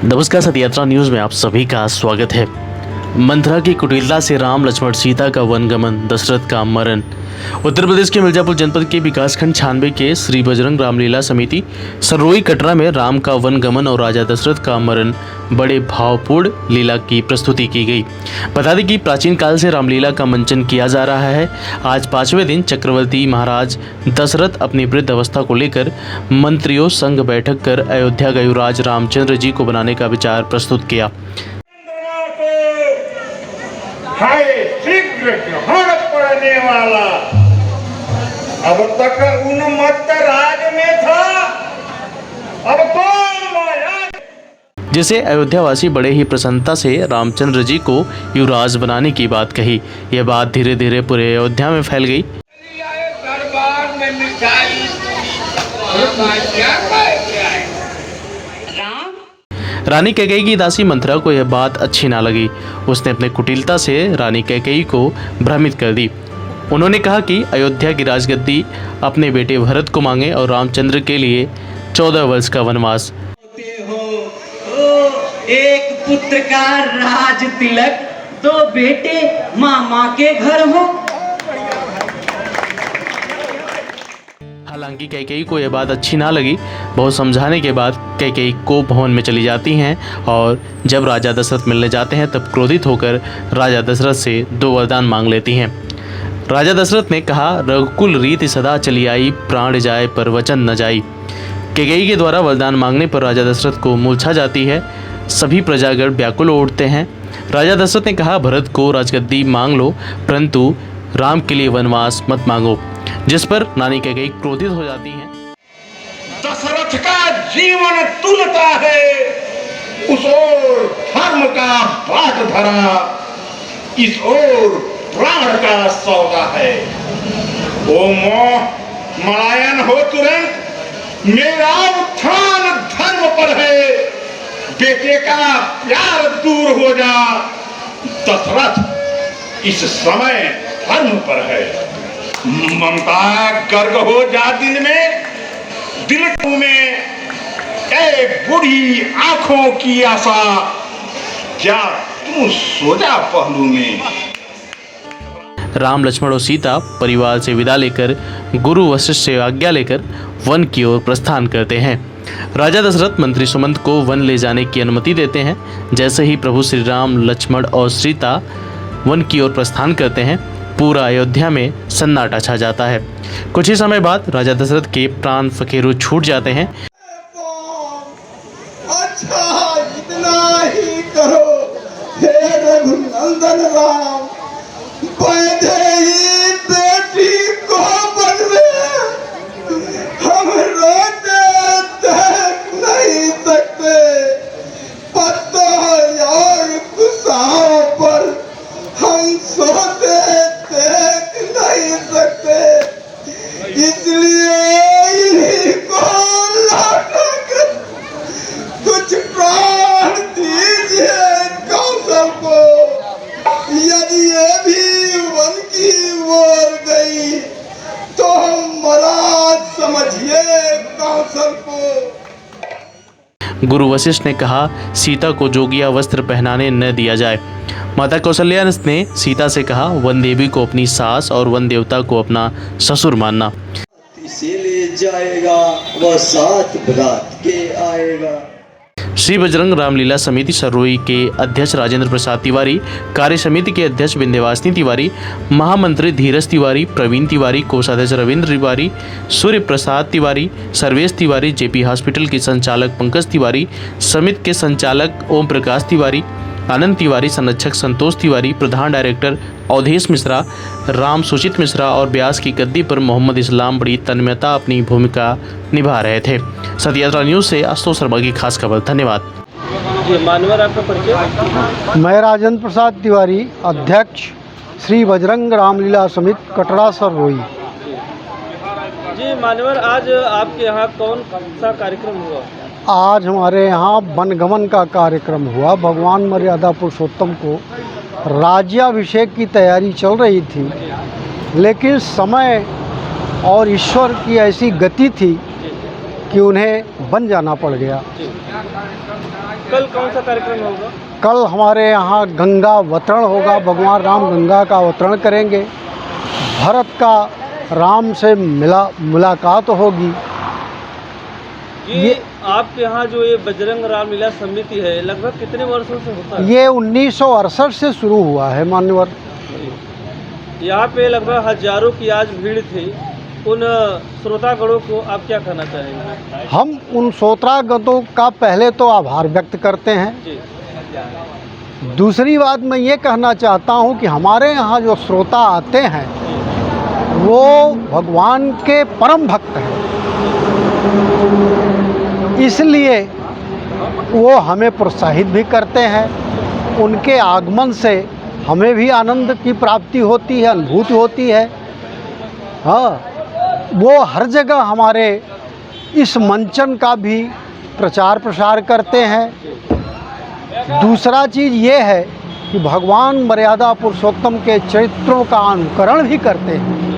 नमस्कार, सतयात्रा न्यूज में आप सभी का स्वागत है। मंथरा की कुटिलता से राम लक्ष्मण सीता का वनगमन, दशरथ का मरण। उत्तर प्रदेश के मिर्जापुर जनपद के विकासखंड 96 के श्री बजरंग रामलीला समिति सररोई कटरा में राम का वनगमन और राजा दशरथ का मरण बड़े भावपूर्ण लीला की प्रस्तुति की गई। बता दें कि प्राचीन काल से रामलीला का मंचन किया जा रहा है। आज 5वें दिन चक्रवर्ती महाराज दशरथ अपनी वृद्ध अवस्था को लेकर मंत्रियों संग बैठक कर अयोध्या का युवराज रामचंद्र जी को बनाने का विचार प्रस्तुत किया। शीघ्र ग्रहण पड़ने वाला। अब तक उन्मत्त राज में था, अब तो माया। जिसे अयोध्यावासी बड़े ही प्रसन्नता से रामचंद्र जी को युवराज बनाने की बात कही। यह बात धीरे धीरे पूरे अयोध्या में फैल गई। दरबार में मिठाई रानी कैकेयी की दासी मंथरा को यह बात अच्छी ना लगी। उसने अपने कुटिलता से रानी कैकेयी को भ्रमित कर दी। उन्होंने कहा कि अयोध्या की राजगद्दी अपने बेटे भरत को मांगे और रामचंद्र के लिए 14 वर्ष का वनवास। एक पुत्र का राज तिलक, दो बेटे मामा के घर हो। हालांकि कैकेयी को यह बात अच्छी ना लगी। बहुत समझाने के बाद कैकेयी कोप भवन में चली जाती हैं और जब राजा दशरथ मिलने जाते हैं तब क्रोधित होकर राजा दशरथ से 2 वरदान मांग लेती हैं। राजा दशरथ ने कहा, रघुकुल रीति सदा चली आई, प्राण जाए पर वचन न जाई। कैकेयी के द्वारा वरदान मांगने पर राजा दशरथ को मूर्छा जाती है। सभी प्रजागण व्याकुल उठते हैं। राजा दशरथ ने कहा, भरत को राजगद्दी मांग लो, परंतु राम के लिए वनवास मत मांगो। जिस पर रानी कैकेयी क्रोधित हो जाती हैं। दशरथ का जीवन तुलता है, उस ओर धर्म का बाट धरा, इस ओर प्राण का सौदा है। ओ मोह मलायन हो तुरंत, मेरा उत्थान धर्म पर है। बेटे का प्यार दूर हो जा, दशरथ इस समय धर्म पर है। ममता गर्ग हो जा दिल में, दिल में ए बुढ़ी आंखों की आशा, क्या तू सो जा पहलू में। राम लक्ष्मण और सीता परिवार से विदा लेकर गुरु वशिष्ठ से आज्ञा लेकर वन की ओर प्रस्थान करते हैं। राजा दशरथ मंत्री सुमंत को वन ले जाने की अनुमति देते हैं। जैसे ही प्रभु श्री राम, लक्ष्मण और सीता वन की ओर प्रस्थान करते हैं, पूरा अयोध्या में सन्नाटा छा जाता है। कुछ ही समय बाद राजा दशरथ के प्राण फकीरू छूट जाते हैं। अच्छा इतना ही करो हे रघुनंदन राम, वैदेही बेटी को बनवे हम रोते देख नहीं सकते। पत्तों और कुशाओं पर हम सोते देख नहीं सकते, इसलिए इन्हीं को लौटा कर कुछ प्राण दीजिए कौशल को। यदि ये भी वन की ओर गई तो हम मरा समझिए कौशल को। गुरु वशिष्ठ ने कहा, सीता को जोगिया वस्त्र पहनाने न दिया जाए। माता कौशल्या ने सीता से कहा, वन देवी को अपनी सास और वन देवता को अपना ससुर मानना। इसीलिए जाएगा वह साथ बरात के आएगा। श्री बजरंग रामलीला समिति सररोई के अध्यक्ष राजेंद्र प्रसाद तिवारी, कार्य समिति के अध्यक्ष विंध्यवासिनी तिवारी, महामंत्री धीरज तिवारी, प्रवीण तिवारी, कोषाध्यक्ष रविंद्र तिवारी, सूर्य प्रसाद तिवारी, सर्वेश तिवारी, जेपी हॉस्पिटल के संचालक पंकज तिवारी, समिति के संचालक ओम प्रकाश तिवारी, आनंद तिवारी, संरक्षक संतोष तिवारी, प्रधान डायरेक्टर अवधेश मिश्रा, राम सुचित मिश्रा और ब्यास की गद्दी पर मोहम्मद इस्लाम बड़ी तन्मयता अपनी भूमिका निभा रहे थे। सतयात्रा न्यूज से आशुतोष शर्मा की खास खबर। धन्यवाद। मानवर आपका परिचय? मैं राजेंद्र प्रसाद तिवारी, अध्यक्ष श्री बजरंग रामलीला समिति कटरा सररोई। जी मानवर, आज आपके यहाँ कौन सा कार्यक्रम हुआ? आज हमारे यहाँ वनगमन का कार्यक्रम हुआ। भगवान मर्यादा पुरुषोत्तम को राज्याभिषेक की तैयारी चल रही थी, लेकिन समय और ईश्वर की ऐसी गति थी कि उन्हें बन जाना पड़ गया। जी। कल कौन सा कार्यक्रम होगा? कल हमारे यहाँ गंगा अवतरण होगा, भगवान राम गंगा का अवतरण करेंगे, भरत का राम से मुलाकात होगी। ये आपके यहाँ जो ये बजरंग रामलीला समिति है लगभग कितने वर्षों से होता है? ये 1968 से शुरू हुआ है मान्यवर। यहाँ पे लगभग हजारों की आज भीड़ थी, उन श्रोतागणों को आप क्या कहना चाहेंगे? हम उन श्रोतागणों का पहले तो आभार व्यक्त करते हैं। जी। दूसरी बात मैं ये कहना चाहता हूँ कि हमारे यहाँ जो श्रोता आते हैं वो भगवान के परम भक्त हैं, इसलिए वो हमें प्रोत्साहित भी करते हैं। उनके आगमन से हमें भी आनंद की प्राप्ति होती है, अनुभूति होती है। हाँ, वो हर जगह हमारे इस मंचन का भी प्रचार प्रसार करते हैं। दूसरा चीज़ ये है कि भगवान मर्यादा पुरुषोत्तम के चरित्रों का अनुकरण भी करते हैं।